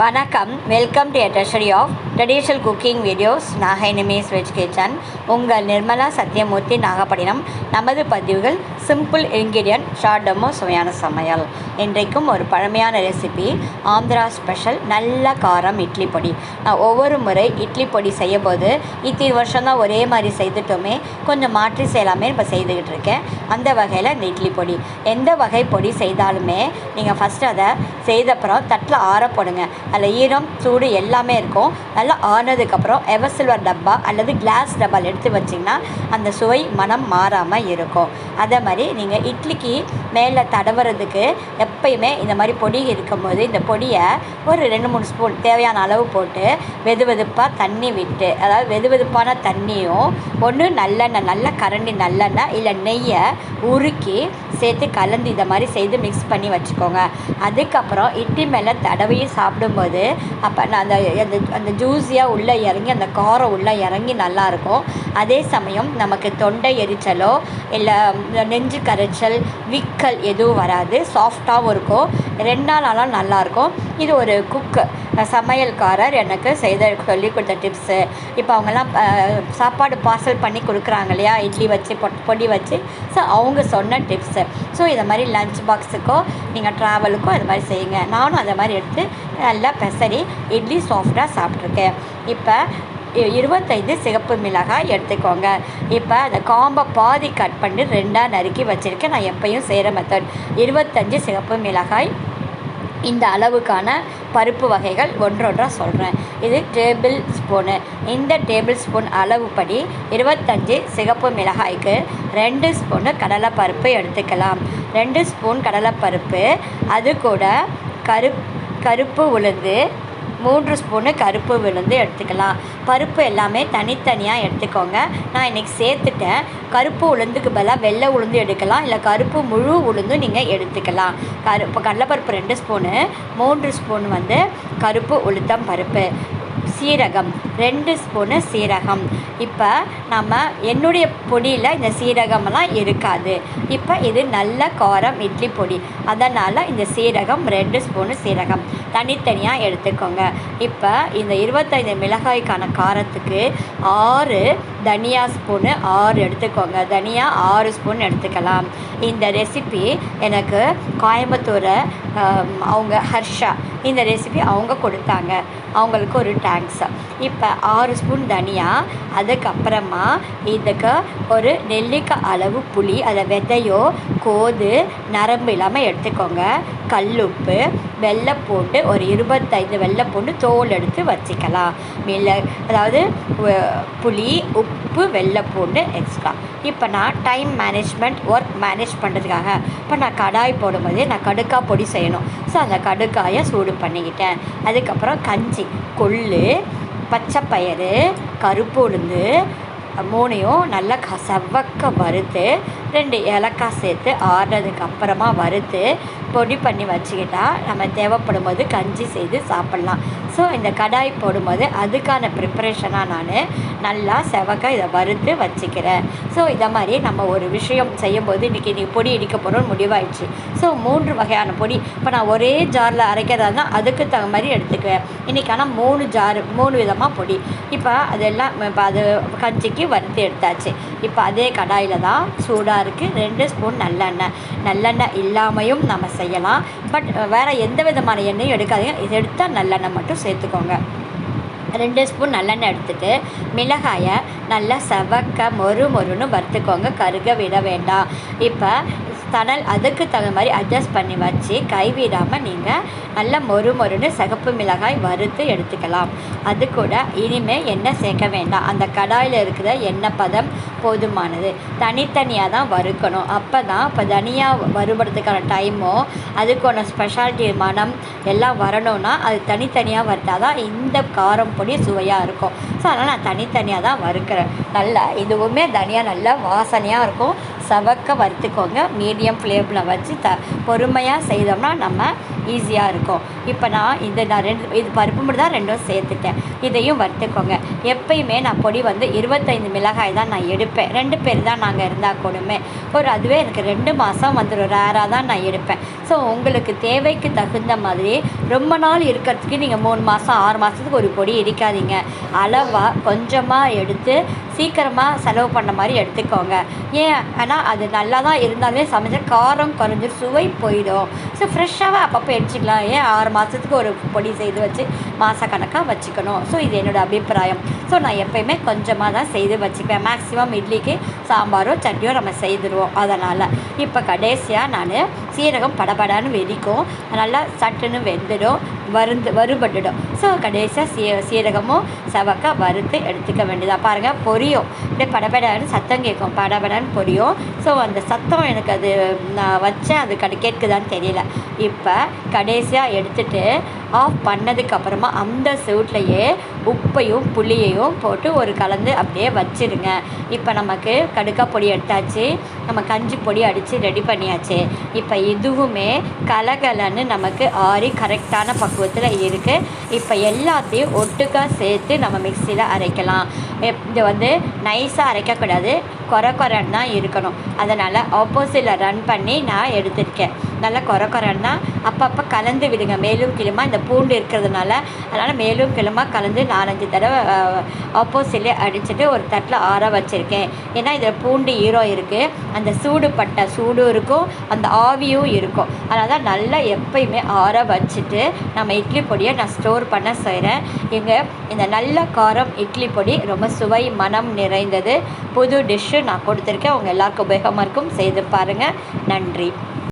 வணக்கம், welcome to treasury of traditional cooking videos. நாகைனிமேஸ் veg kitchen. உங்கள் நிர்மலா சத்யமூர்த்தி, நாகப்பட்டினம். நமது பதிவுகள் சிம்பிள் இன்கிரியன்ட், ஷார்டமோ சுவையான சமையல். இன்றைக்கும் ஒரு பழமையான ரெசிபி, ஆந்திரா ஸ்பெஷல் நல்ல காரம் இட்லி பொடி. நான் ஒவ்வொரு முறை இட்லி பொடி செய்யும்போது இத்தனை வருஷம்தான் ஒரே மாதிரி செய்துட்டோமே, கொஞ்சம் மாற்றி செய்யலாமே இப்போ செய்துக்கிட்டு இருக்கேன். அந்த வகையில் இந்த இட்லி பொடி எந்த வகை பொடி செய்தாலுமே நீங்கள் ஃபஸ்ட்டு அதை செய்தப்புறம் தட்டில் ஆற போடுங்க. அதில் ஈரம் சூடு எல்லாமே இருக்கும். நல்லா ஆனதுக்கப்புறம் எவர் சில்வர் டப்பா அல்லது கிளாஸ் டப்பால் எடுத்து வச்சிங்கன்னா அந்த சுவை மனம் மாறாமல் இருக்கும். அதே மாதிரி நீங்கள் இட்லிக்கு மேலே தடவுறதுக்கு எப்பயுமே இந்த மாதிரி பொடி இருக்கும்போது இந்த பொடியை ஒரு 2-3 ஸ்பூன் தேவையான அளவு போட்டு வெதுவெதுப்பாக தண்ணி விட்டு, அதாவது வெதுவெதுப்பான தண்ணியும் ஒன்று நல்லெண்ணெய், நல்ல கரண்டி நல்லெண்ணெய் இல்லை நெய்யை உருக்கி சேர்த்து கலந்து இதை மாதிரி செய்து மிக்ஸ் பண்ணி வச்சுக்கோங்க. அதுக்கப்புறம் இட்லி மேலே தடவையை சாப்பிடும்போது அப்போ நான் அந்த ஜூஸியாக உள்ளே இறங்கி அந்த காரம் உள்ளே இறங்கி நல்லாயிருக்கும். அதே சமயம் நமக்கு தொண்டை எரிச்சலோ இல்லை நெஞ்சு கரைச்சல், விக்கல் எதுவும் வராது. சாஃப்டாகவும் இருக்கும். 2 நாள் ஆனாலும் நல்லாயிருக்கும். இது ஒரு குக்கு சமையல்காரர் எனக்கு சொல்லி கொடுத்த டிப்ஸு. இப்போ அவங்கெல்லாம் சாப்பாடு பார்சல் பண்ணி கொடுக்குறாங்க இல்லையா, இட்லி வச்சு பொடி வச்சு. ஸோ அவங்க சொன்ன டிப்ஸு. ஸோ இதை மாதிரி லஞ்ச் பாக்ஸுக்கோ நீங்கள் ட்ராவலுக்கோ அது மாதிரி செய்யுங்க. நானும் அதை மாதிரி எடுத்து நல்லா பெசரி இட்லி சாஃப்டாக சாப்பிட்ருக்கேன். இப்போ 25 சிகப்பு மிளகாய் எடுத்துக்கோங்க. இப்போ அந்த காம்பை பாதி கட் பண்ணி 2ஆக நறுக்கி வச்சுருக்கேன். நான் எப்பயும் செய்கிற மெத்தட். 25 சிகப்பு மிளகாய். இந்த அளவுக்கான பருப்பு வகைகள் ஒன்றொன்றாக சொல்கிறேன். இது டேபிள் ஸ்பூனு. இந்த டேபிள் ஸ்பூன் அளவுப்படி 25 சிகப்பு மிளகாய்க்கு 2 ஸ்பூனு கடலைப்பருப்பு எடுத்துக்கலாம். 2 ஸ்பூன் கடலைப்பருப்பு, அது கூட கருப்பு உளுந்து 3 ஸ்பூனு கருப்பு உளுந்து எடுத்துக்கலாம். பருப்பு எல்லாமே தனித்தனியாக எடுத்துக்கோங்க. நான் இன்றைக்கி சேர்த்துட்டேன். கருப்பு உளுந்துக்கு பதிலாக வெள்ளை உளுந்து எடுக்கலாம், இல்லை கருப்பு முழு உளுந்தும் நீங்கள் எடுத்துக்கலாம். கடலைப்பருப்பு 2 ஸ்பூனு, 3 ஸ்பூன் கருப்பு உளுத்தம் பருப்பு, சீரகம் 2 ஸ்பூனு சீரகம். இப்போ நம்ம என்னுடைய பொடியில் இந்த சீரகமெல்லாம் இருக்காது. இப்போ இது நல்ல காரம் இட்லி பொடி, அதனால் இந்த சீரகம் 2 ஸ்பூனு சீரகம் தனித்தனியாக எடுத்துக்கோங்க. இப்போ இந்த 25 மிளகாய்க்கான காரத்துக்கு 6 தனியா ஸ்பூனு 6 எடுத்துக்கோங்க. தனியா 6 ஸ்பூன் எடுத்துக்கலாம். இந்த ரெசிபி எனக்கு கோயம்புத்தூரை அவங்க ஹர்ஷா இந்த ரெசிபி அவங்க கொடுத்தாங்க. அவங்களுக்கு ஒரு தேங்க்ஸ். இப்போ 6 ஸ்பூன் தனியா, அதுக்கப்புறமா இதுக்கு ஒரு நெல்லிக்காய் அளவு புளி, அதை விதையோ கோது நரம்பு இல்லாமல் எடுத்துக்கோங்க. கல்லுப்பு, வெள்ளைப்பூண்டு ஒரு 25 வெள்ளைப்பூண்டு தோல் எடுத்து வச்சுக்கலாம். அதாவது புளி, உப்பு, வெள்ளைப்பூண்டு எக்ஸ்ட்ரா. இப்போ நான் டைம் மேனேஜ்மெண்ட், ஒர்க் மேனேஜ் பண்ணுறதுக்காக இப்போ நான் கடாய் போடும்போது நான் கடுக்காய் பொடி செய்யணும். ஸோ அந்த கடுக்காயை சூடு பண்ணிக்கிட்டேன். அதுக்கப்புறம் கஞ்சி, கொள்ளு, பச்சைப்பயிறு, கருப்பு உளுந்து 3ஐயும் நல்லா செவக்க வறுத்து 2 ஏலக்காய் சேர்த்து ஆறுனதுக்கு அப்புறமா வறுத்து பொடி பண்ணி வச்சுக்கிட்டா நம்ம தேவைப்படும் போது கஞ்சி செய்து சாப்பிட்லாம். ஸோ இந்த கடாய் போடும்போது அதுக்கான ப்ரிப்பரேஷனாக நான் நல்லா செவக்க இதை வறுத்து வச்சுக்கிறேன். ஸோ இதை மாதிரி நம்ம ஒரு விஷயம் செய்யும்போது இன்றைக்கி பொடி இடிக்க போகிறோன்னு முடிவாயிடுச்சு. ஸோ 3 வகையான பொடி இப்போ நான் ஒரே ஜாரில் அரைக்கிறதா இருந்தால் அதுக்கு தகுந்த மாதிரி எடுத்துக்குவேன். இன்றைக்கி ஆனால் 3 விதமாக பொடி. இப்போ அதெல்லாம் இப்போ அது கஞ்சிக்கு வறுத்து எடுத்தாச்சு. இப்போ அதே கடாயில் தான் சூடாக இருக்குது. 2 ஸ்பூன் நல்லெண்ணெய் இல்லாமையும் நம்ம செய்யலாம். பட் வேறு எந்த விதமான எண்ணெயும் எடுக்காதீங்க. இது எடுத்தால் நல்லெண்ணெய் மட்டும் சேர்த்துக்கோங்க. 2 ஸ்பூன் நல்லெண்ணெய் எடுத்துகிட்டு மிளகாயை நல்லா செவக்க மொறுன்னு வறுத்துக்கோங்க. கருக விட வேண்டாம். இப்போ தணல் அதுக்கு தகுந்த மாதிரி அட்ஜஸ்ட் பண்ணி வச்சு கைவிடாமல் நீங்கள் நல்லா மொறுன்னு சிகப்பு மிளகாய் வறுத்து எடுத்துக்கலாம். அது கூட இனிமேல் எண்ணெய் சேர்க்க வேண்டாம். அந்த கடாயில் இருக்கிற எண்ணெய் பதம் போதுமானது. தனித்தனியாக தான் வறுக்கணும். அப்போ தான் இப்போ தனியாக வறுபடுறதுக்கான டைமோ அதுக்கான ஸ்பெஷாலிட்டி மனம் எல்லாம் வரணும்னா அது தனித்தனியாக வறுத்தால் தான் இந்த காரம் பொடி சுவையாக இருக்கும். ஸோ அதனால் நான் தனித்தனியாக தான் வறுக்கிறேன். நல்லா இதுவுமே தனியாக நல்லா வாசனையாக இருக்கும். செவக்க வறுத்துக்கோங்க. மீடியம் ஃப்ளேமில் வச்சு பொறுமையாக செய்தோம்னா நம்ம ஈஸியாக இருக்கும். இப்போ நான் இது பருப்பு மட்டும் தான் 2ம் சேர்த்துட்டேன். இதையும் வறுத்துக்கோங்க. எப்பயுமே நான் பொடி வந்து 25 மிளகாய் தான் நான் எடுப்பேன். 2 பேர் தான் நாங்கள் இருந்தால் கூடமே அதுவே எனக்கு 2 மாதம் வந்துடும். ரேராக தான் நான் எடுப்பேன். ஸோ உங்களுக்கு தேவைக்கு தகுந்த மாதிரி ரொம்ப நாள் இருக்கிறதுக்கு நீங்கள் 3 மாதம் 6 மாதத்துக்கு ஒரு பொடி இடிக்காதீங்க. அளவாக கொஞ்சமாக எடுத்து சீக்கிரமாக செலவு பண்ண மாதிரி எடுத்துக்கோங்க. ஏன் ஆனால் அது நல்லா தான் இருந்தாலுமே சமைச்ச காரம் குறைஞ்சி சுவை போயிடும். ஸோ ஃப்ரெஷ்ஷாகவே அப்பப்போ எடுத்துக்கலாம். ஏன் 6 மாதத்துக்கு ஒரு பொடி செய்து வச்சு மாதக்கணக்காக வச்சுக்கணும். ஸோ இது என்னோடய அபிப்பிராயம். ஸோ நான் எப்போயுமே கொஞ்சமாக தான் செய்து வச்சுக்குவேன். மேக்ஸிமம் இட்லிக்கு சாம்பாரோ சட்னியோ நம்ம செய்துடுவோம். அதனால் இப்போ கடைசியாக நான் சீரகம் படபடான்னு வெடிக்கும், நல்லா சட்டுன்னு வெந்துடும், வறுபட்டுடும். ஸோ கடைசியாக சீரகமும் செவக்காய் வறுத்து எடுத்துக்க வேண்டியதாக. பாருங்கள் பொரியும், அப்படியே படபடான்னு சத்தம் கேட்கும், படபடான்னு பொரியும். ஸோ அந்த சத்தம் எனக்கு அது நான் வச்சேன், அது கேட்குதான்னு தெரியல. இப்போ கடைசியாக எடுத்துகிட்டு ஆஃப் பண்ணதுக்கப்புறமா அந்த சூட்லையே உப்பையும் புளியையும் போட்டு ஒரு கலந்து அப்படியே வச்சிடுங்க. இப்போ நமக்கு கடுக்காய் பொடி எடுத்தாச்சு, நம்ம கஞ்சி பொடி அடித்து ரெடி பண்ணியாச்சு. இப்போ இதுவுமே கலகலன்னு நமக்கு ஆறி கரெக்டான பக்குவத்தில் இருக்குது. இப்போ எல்லாத்தையும் ஒட்டுக்கா சேர்த்து நம்ம மிக்சியில் அரைக்கலாம். இது வந்து நைஸாக அரைக்கக்கூடாது, கொரன்னு தான் இருக்கணும். அதனால் ஆப்போசிட்டில் ரன் பண்ணி நான் எடுத்துருக்கேன். நல்லா கொரன்னு தான் அப்பப்போ கலந்து விடுங்க. மேலும் கீழுமா இந்த பூண்டு இருக்கிறதுனால அதனால் மேலும் கீழுமா கலந்து 4-5 தடவை ஆப்போசிட்லேயே அடிச்சுட்டு ஒரு தட்டில் ஆற வச்சுருக்கேன். ஏன்னா இதில் பூண்டு ஈரம் இருக்குது, அந்த சூடும் இருக்கும், அந்த ஆவியும் இருக்கும். அதனால் தான் நல்லா எப்பயுமே ஆற வச்சுட்டு நம்ம இட்லி பொடியை நான் ஸ்டோர் பண்ண செய்கிறேன். இந்த நல்ல காரம் இட்லி பொடி ரொம்ப சுவை மனம் நிறைந்தது. புது டிஷ்ஷு நான் கொடுத்துருக்கேன். உங்கள் எல்லாருக்கும் உபயோகமாக இருக்கும். செய்து பாருங்கள். நன்றி.